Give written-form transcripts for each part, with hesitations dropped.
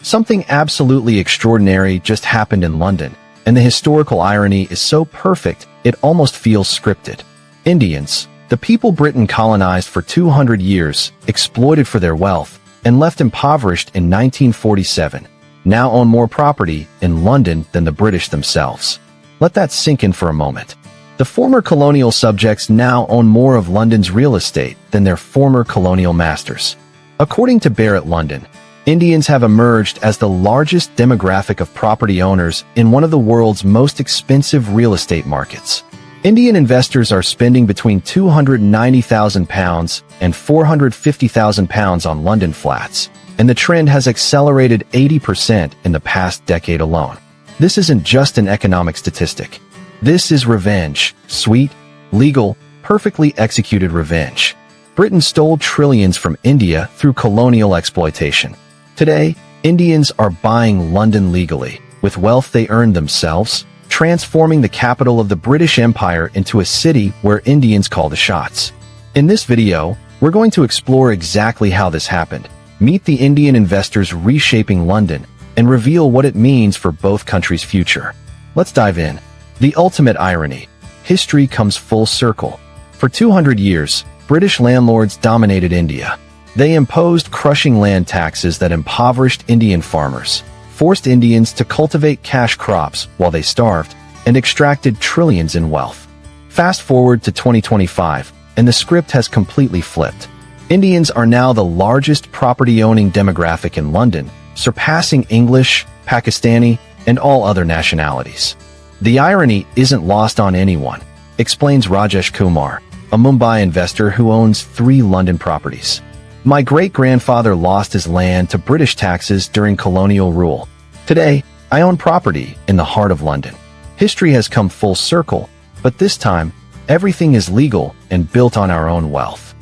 Something absolutely extraordinary just happened in London, and the historical irony is so perfect it almost feels scripted. Indians, the people Britain colonized for 200 years, exploited for their wealth, and left impoverished in 1947, now own more property in London than the British themselves. Let that sink in for a moment. The former colonial subjects now own more of London's real estate than their former colonial masters. According to Barrett London, Indians have emerged as the largest demographic of property owners in one of the world's most expensive real estate markets. Indian investors are spending between £290,000 and £450,000 on London flats, and the trend has accelerated 80% in the past decade alone. This isn't just an economic statistic. This is revenge, sweet, legal, perfectly executed revenge. Britain stole trillions from India through colonial exploitation. Today, Indians are buying London legally, with wealth they earned themselves, transforming the capital of the British Empire into a city where Indians call the shots. In this video, we're going to explore exactly how this happened, meet the Indian investors reshaping London, and reveal what it means for both countries' future. Let's dive in. The ultimate irony. History comes full circle. For 200 years, British landlords dominated India. They imposed crushing land taxes that impoverished Indian farmers, forced Indians to cultivate cash crops while they starved, and extracted trillions in wealth. Fast forward to 2025, and the script has completely flipped. Indians are now the largest property-owning demographic in London, surpassing English, Pakistani, and all other nationalities. The irony isn't lost on anyone, explains Rajesh Kumar, a Mumbai investor who owns 3 London properties. My great-grandfather lost his land to British taxes during colonial rule. Today, I own property in the heart of London. History has come full circle, but this time, everything is legal and built on our own wealth.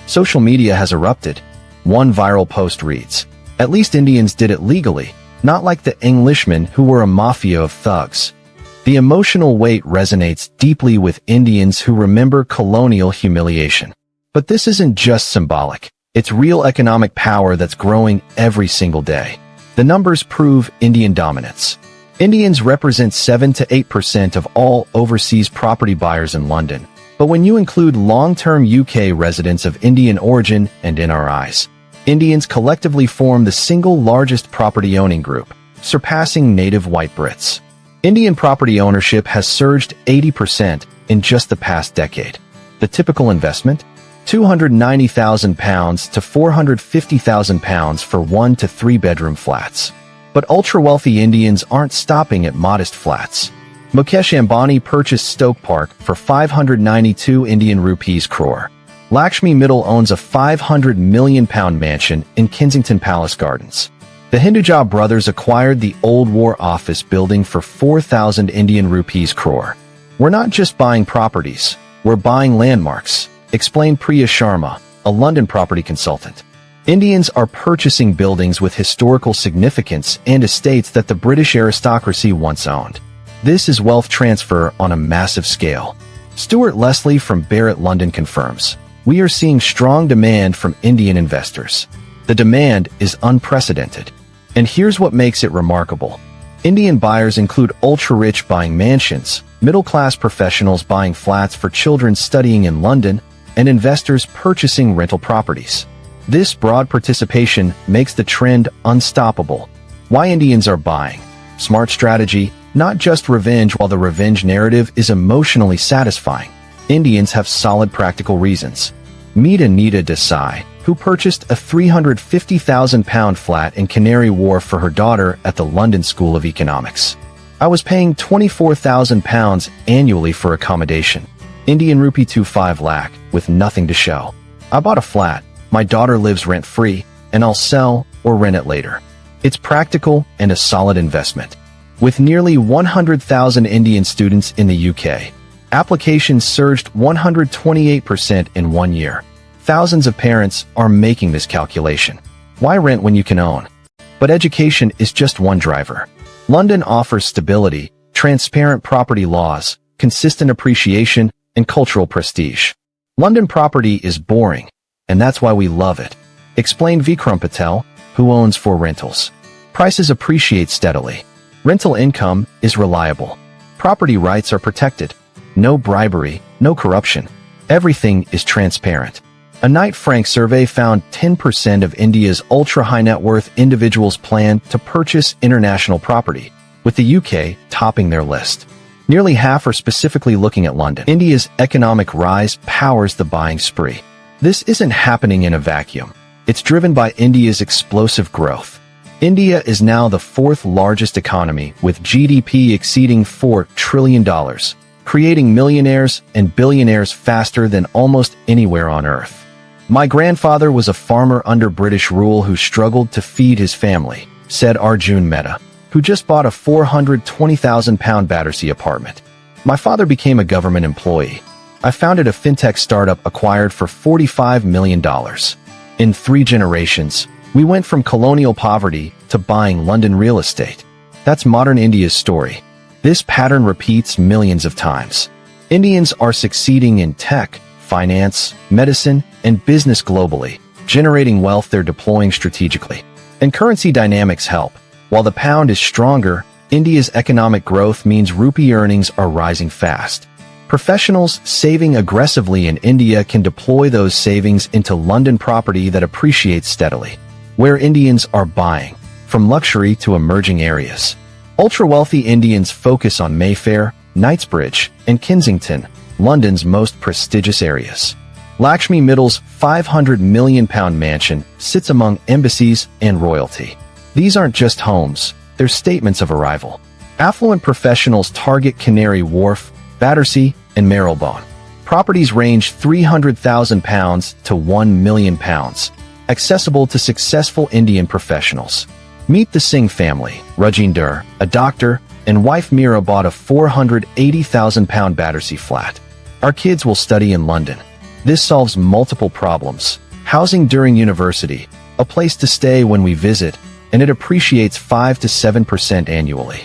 Social media has erupted. One viral post reads, "At least Indians did it legally, not like the Englishmen who were a mafia of thugs." The emotional weight resonates deeply with Indians who remember colonial humiliation. But this isn't just symbolic. It's real economic power that's growing every single day. The numbers prove Indian dominance. Indians represent 7 to 8% of all overseas property buyers in London. But when you include long-term UK residents of Indian origin and NRIs, Indians collectively form the single largest property-owning group, surpassing native white Brits. Indian property ownership has surged 80% in just the past decade. The typical investment? £290,000 to £450,000 for 1 to 3 bedroom flats. But ultra-wealthy Indians aren't stopping at modest flats. Mukesh Ambani purchased Stoke Park for 592 Indian rupees crore. Lakshmi Mittal owns a £500 million mansion in Kensington Palace Gardens. The Hinduja brothers acquired the Old War Office building for 4,000 Indian rupees crore. We're not just buying properties, we're buying landmarks, explained Priya Sharma, a London property consultant. Indians are purchasing buildings with historical significance and estates that the British aristocracy once owned. This is wealth transfer on a massive scale. Stuart Leslie from Barrett London confirms, "We are seeing strong demand from Indian investors. The demand is unprecedented. And here's what makes it remarkable. Indian buyers include ultra-rich buying mansions, middle-class professionals buying flats for children studying in London, and investors purchasing rental properties. This broad participation makes the trend unstoppable. Why Indians are buying? Smart strategy, not just revenge. While the revenge narrative is emotionally satisfying, Indians have solid practical reasons. Meet Anita Desai, who purchased a £350,000 flat in Canary Wharf for her daughter at the London School of Economics. "I was paying £24,000 annually for accommodation. Indian rupee 25 lakh, with nothing to show. I bought a flat, my daughter lives rent-free, and I'll sell or rent it later. It's practical and a solid investment." With nearly 100,000 Indian students in the UK, applications surged 128% in 1 year. Thousands of parents are making this calculation. Why rent when you can own? But education is just one driver. London offers stability, transparent property laws, consistent appreciation, and cultural prestige. London property is boring, and that's why we love it, explained Vikram Patel, who owns 4 rentals. Prices appreciate steadily. Rental income is reliable. Property rights are protected. No bribery, no corruption. Everything is transparent. A Knight Frank survey found 10% of India's ultra-high net worth individuals plan to purchase international property, with the UK topping their list. Nearly half are specifically looking at London. India's economic rise powers the buying spree. This isn't happening in a vacuum. It's driven by India's explosive growth. India is now the fourth largest economy, with GDP exceeding $4 trillion, creating millionaires and billionaires faster than almost anywhere on Earth. My grandfather was a farmer under British rule who struggled to feed his family, said Arjun Mehta, who just bought a £420,000 Battersea apartment. My father became a government employee. I founded a fintech startup acquired for $45 million. In 3 generations, we went from colonial poverty to buying London real estate. That's modern India's story. This pattern repeats millions of times. Indians are succeeding in tech, finance, medicine, and business globally, generating wealth they're deploying strategically. And currency dynamics help. While the pound is stronger, India's economic growth means rupee earnings are rising fast. Professionals saving aggressively in India can deploy those savings into London property that appreciates steadily, where Indians are buying, from luxury to emerging areas. Ultra-wealthy Indians focus on Mayfair, Knightsbridge, and Kensington, London's most prestigious areas. Lakshmi Mittal's £500 million mansion sits among embassies and royalty. These aren't just homes, they're statements of arrival. Affluent professionals target Canary Wharf, Battersea, and Marylebone. Properties range £300,000 to £1 million, accessible to successful Indian professionals. Meet the Singh family. Rajinder, a doctor, and wife Meera bought a £480,000 Battersea flat. Our kids will study in London. This solves multiple problems. Housing during university, a place to stay when we visit, and it appreciates 5 to 7% annually.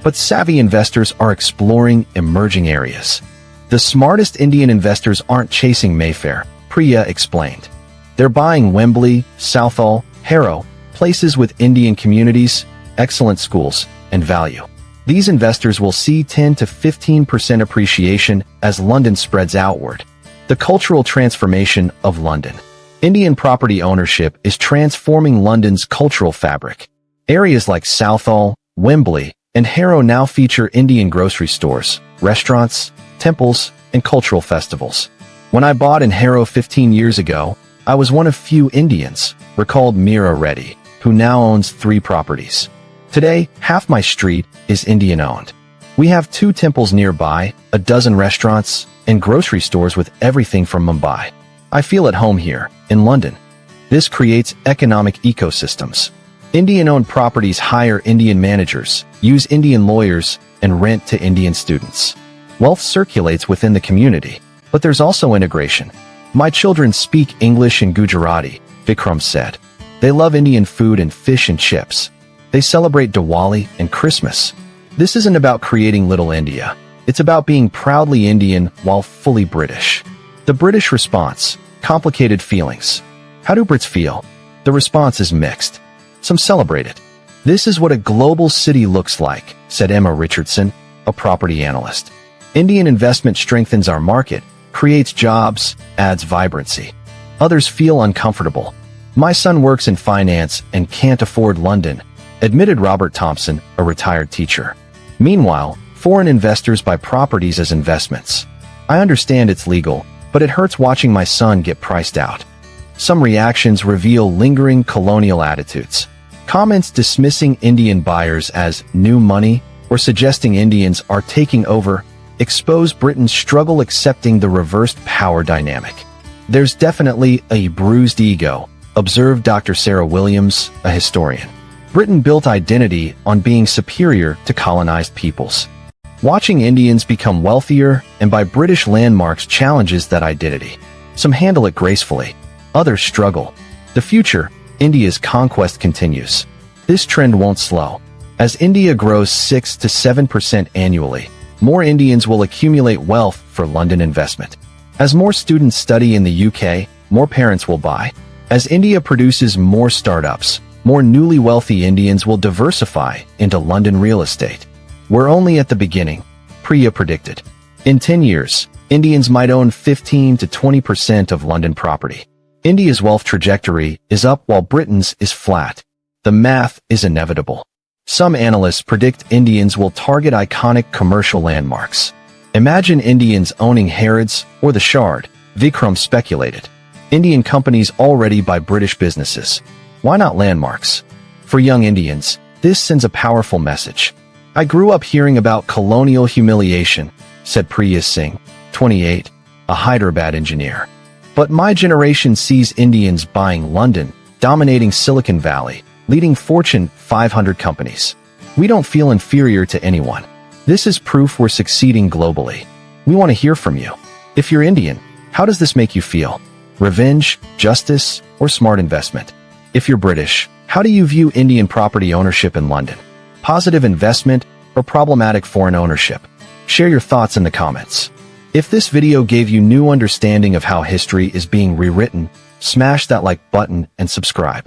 But savvy investors are exploring emerging areas. The smartest Indian investors aren't chasing Mayfair, Priya explained. They're buying Wembley, Southall, Harrow, places with Indian communities, excellent schools, and value. These investors will see 10 to 15% appreciation as London spreads outward. The cultural transformation of London. Indian property ownership is transforming London's cultural fabric. Areas like Southall, Wembley, and Harrow now feature Indian grocery stores, restaurants, temples, and cultural festivals. When I bought in Harrow 15 years ago, I was one of few Indians, recalled Meera Reddy, who now owns 3 properties. Today, half my street is Indian-owned. We have 2 temples nearby, a dozen restaurants, and grocery stores with everything from Mumbai. I feel at home here, in London. This creates economic ecosystems. Indian-owned properties hire Indian managers, use Indian lawyers, and rent to Indian students. Wealth circulates within the community, but there's also integration. My children speak English and Gujarati, Vikram said. They love Indian food and fish and chips. They celebrate Diwali and Christmas. This isn't about creating Little India. It's about being proudly Indian while fully British. The British response: complicated feelings. How do Brits feel? The response is mixed. Some celebrate it. This is what a global city looks like, said Emma Richardson, a property analyst. Indian investment strengthens our market, creates jobs, adds vibrancy. Others feel uncomfortable. My son works in finance and can't afford London, admitted Robert Thompson, a retired teacher. Meanwhile, foreign investors buy properties as investments. I understand it's legal, but it hurts watching my son get priced out. Some reactions reveal lingering colonial attitudes. Comments dismissing Indian buyers as new money or suggesting Indians are taking over expose Britain's struggle accepting the reversed power dynamic. There's definitely a bruised ego, observed Dr. Sarah Williams, a historian. Britain built identity on being superior to colonized peoples. Watching Indians become wealthier and buy British landmarks challenges that identity. Some handle it gracefully. Others struggle. The future, India's conquest continues. This trend won't slow. As India grows 6 to 7% annually, more Indians will accumulate wealth for London investment. As more students study in the UK, more parents will buy. As India produces more startups, more newly wealthy Indians will diversify into London real estate. We're only at the beginning, Priya predicted. In 10 years, Indians might own 15 to 20% of London property. India's wealth trajectory is up while Britain's is flat. The math is inevitable. Some analysts predict Indians will target iconic commercial landmarks. Imagine Indians owning Harrods or the Shard, Vikram speculated. Indian companies already buy British businesses. Why not landmarks? For young Indians, this sends a powerful message. I grew up hearing about colonial humiliation, said Priya Singh, 28, a Hyderabad engineer. But my generation sees Indians buying London, dominating Silicon Valley, leading Fortune 500 companies. We don't feel inferior to anyone. This is proof we're succeeding globally. We want to hear from you. If you're Indian, how does this make you feel? Revenge, justice, or smart investment? If you're British, how do you view Indian property ownership in London? Positive investment or problematic foreign ownership? Share your thoughts in the comments. If this video gave you new understanding of how history is being rewritten, smash that like button and subscribe.